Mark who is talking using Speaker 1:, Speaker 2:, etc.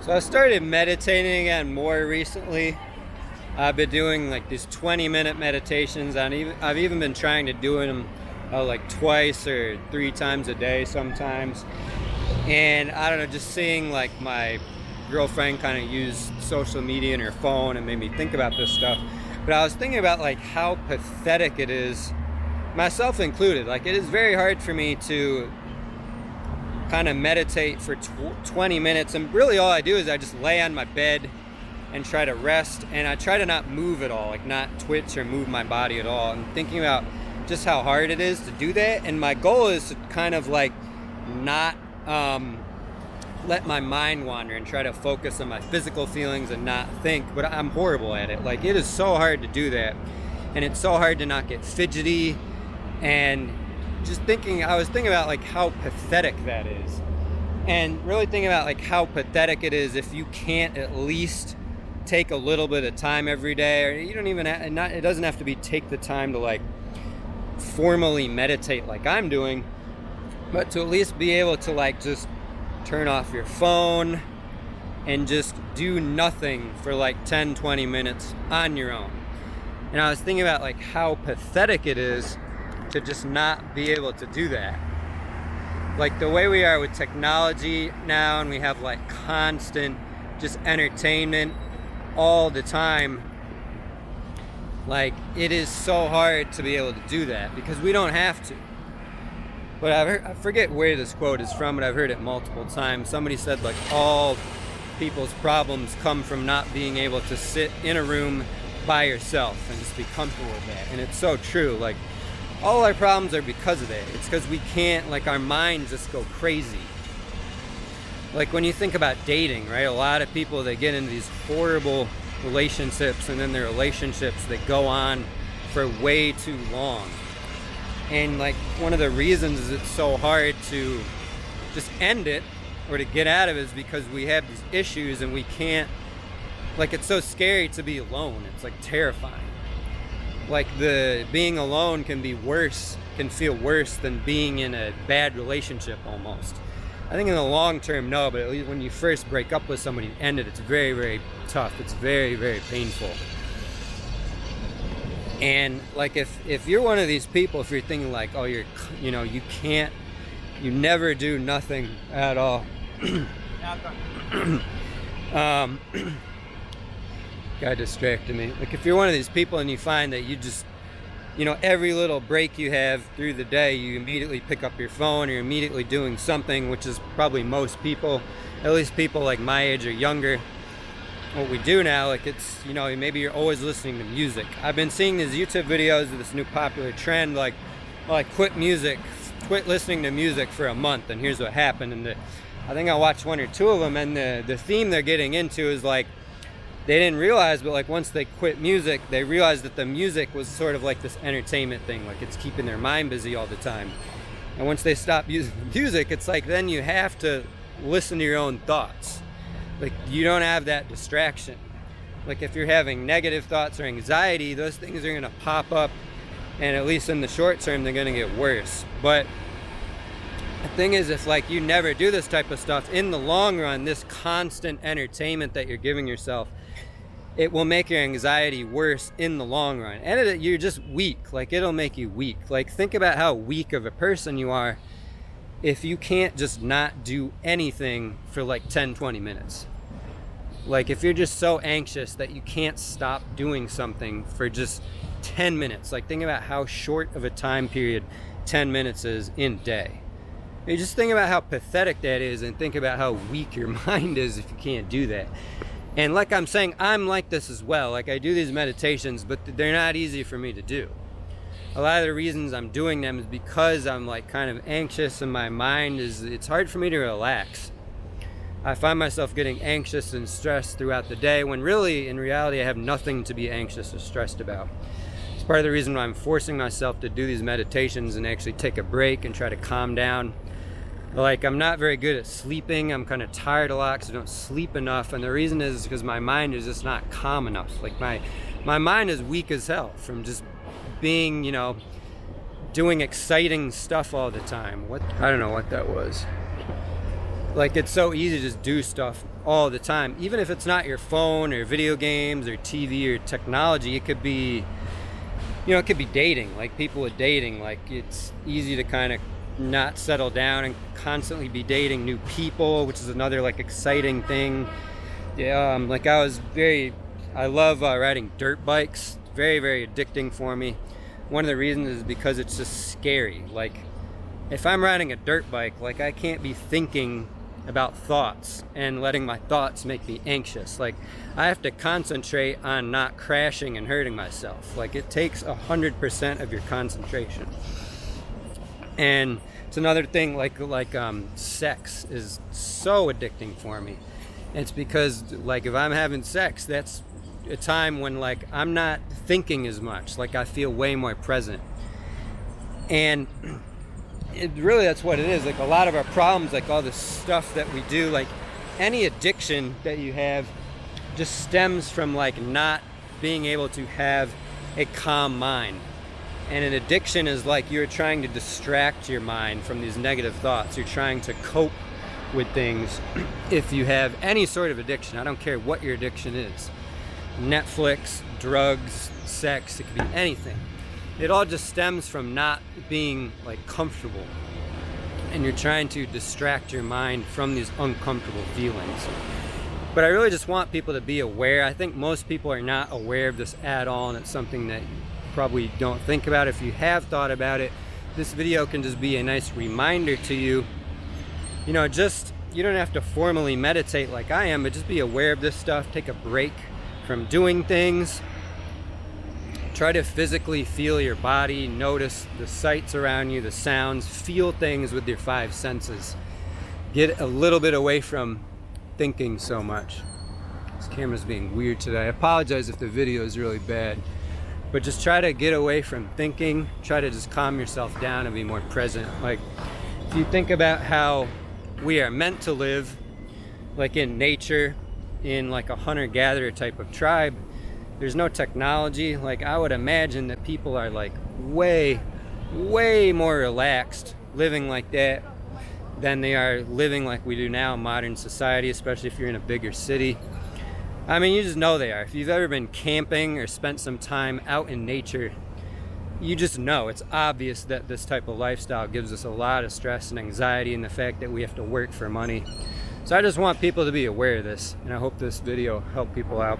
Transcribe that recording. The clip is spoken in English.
Speaker 1: So I started meditating again more recently. I've been doing like these 20-minute meditations. I've even been trying to do them like twice or three times a day sometimes. And I don't know, just seeing like my girlfriend kind of use social media and her phone and made me think about this stuff. But I was thinking about like how pathetic it is, myself included. Like it is very hard for me to kind of meditate for 20 minutes, and really all I do is I just lay on my bed and try to rest, and I try to not move at all, like not twitch or move my body at all. I'm thinking about just how hard it is to do that, and my goal is to kind of like not let my mind wander and try to focus on my physical feelings and not think, but I'm horrible at it. Like it is so hard to do that, and it's so hard to not get fidgety. And I was thinking about like how pathetic that is, and really thinking about like how pathetic it is if you can't at least take a little bit of time every day, or you don't even it doesn't have to be take the time to like formally meditate like I'm doing, but to at least be able to like just turn off your phone and just do nothing for like 10-20 minutes on your own. And I was thinking about like how pathetic it is to just not be able to do that. Like the way we are with technology now, and we have like constant just entertainment all the time, like it is so hard to be able to do that because we don't have to. But I forget where this quote is from, but I've heard it multiple times. Somebody said like all people's problems come from not being able to sit in a room by yourself and just be comfortable with that. And it's so true. Like all our problems are because of that. It's because we can't, like our minds just go crazy. Like when you think about dating, right? A lot of people, they get into these horrible relationships, and then their relationships, they go on for way too long. And like one of the reasons is it's so hard to just end it or to get out of it is because we have these issues and we can't, like it's so scary to be alone. It's like terrifying. Like the being alone can feel worse than being in a bad relationship almost. I think in the long term, no, but at least when you first break up with somebody and end it, it's very, very tough. It's very, very painful. And like if you're one of these people, if you're thinking like, oh, you never do nothing at all. Guy distracted me. Like if you're one of these people and you find that you just, every little break you have through the day, you immediately pick up your phone, or you're immediately doing something, which is probably most people, at least people like my age or younger. What we do now, like it's, maybe you're always listening to music. I've been seeing these YouTube videos of this new popular trend, like quit listening to music for a month, and here's what happened. And I think I watched one or two of them, and the theme they're getting into is like, they didn't realize, but like once they quit music, they realized that the music was sort of like this entertainment thing, like it's keeping their mind busy all the time. And once they stop using the music, it's like then you have to listen to your own thoughts. Like you don't have that distraction. Like if you're having negative thoughts or anxiety, those things are gonna pop up, and at least in the short term, they're gonna get worse. But the thing is, if like you never do this type of stuff, in the long run, this constant entertainment that you're giving yourself, it will make your anxiety worse in the long run. And you're just weak. Like it'll make you weak. Like think about how weak of a person you are if you can't just not do anything for like 10-20 minutes. Like if you're just so anxious that you can't stop doing something for just 10 minutes. Like think about how short of a time period 10 minutes is in a day. You just think about how pathetic that is, and think about how weak your mind is if you can't do that. And like I'm saying, I'm like this as well. Like I do these meditations, but they're not easy for me to do. A lot of the reasons I'm doing them is because I'm like kind of anxious, and my mind it's hard for me to relax. I find myself getting anxious and stressed throughout the day, when really, in reality, I have nothing to be anxious or stressed about. It's part of the reason why I'm forcing myself to do these meditations and actually take a break and try to calm down. Like I'm not very good at sleeping. I'm kind of tired a lot because I don't sleep enough, and the reason is because my mind is just not calm enough. Like my mind is weak as hell from just being, doing exciting stuff all the time. I don't know what that was. Like, it's so easy to just do stuff all the time, even if it's not your phone or video games or TV or technology. It could be, you know, it could be dating, like people with dating. Like, it's easy to kind of not settle down and constantly be dating new people, which is another like exciting thing. Yeah, like I love riding dirt bikes. Very, very addicting for me. One of the reasons is because it's just scary. Like, if I'm riding a dirt bike, like, I can't be thinking about thoughts and letting my thoughts make me anxious. Like, I have to concentrate on not crashing and hurting myself. Like, it takes 100% of your concentration. And it's another thing, like sex is so addicting for me. It's because, like, if I'm having sex, that's a time when, like, I'm not thinking as much. Like, I feel way more present. And really, that's what it is. Like, a lot of our problems, like all the stuff that we do, like any addiction that you have, just stems from like not being able to have a calm mind. And an addiction is like you're trying to distract your mind from these negative thoughts. You're trying to cope with things. If you have any sort of addiction, I don't care what your addiction is, Netflix, drugs, sex, it could be anything. It all just stems from not being like comfortable, and you're trying to distract your mind from these uncomfortable feelings. But I really just want people to be aware. I think most people are not aware of this at all, and it's something that you probably don't think about. If you have thought about it, this video can just be a nice reminder to you. You know, just, you don't have to formally meditate like I am, but just be aware of this stuff. Take a break from doing things. Try to physically feel your body, notice the sights around you, the sounds, feel things with your 5 senses. Get a little bit away from thinking so much. This camera's being weird today. I apologize if the video is really bad, but just try to get away from thinking. Try to just calm yourself down and be more present. Like, if you think about how we are meant to live, like in nature, in like a hunter-gatherer type of tribe, there's no technology. Like, I would imagine that people are like way more relaxed living like that than they are living like we do now in modern society, especially if you're in a bigger city. I mean, you just know they are. If you've ever been camping or spent some time out in nature, you just know. It's obvious that this type of lifestyle gives us a lot of stress and anxiety, and the fact that we have to work for money. So I just want people to be aware of this, and I hope this video helped people out.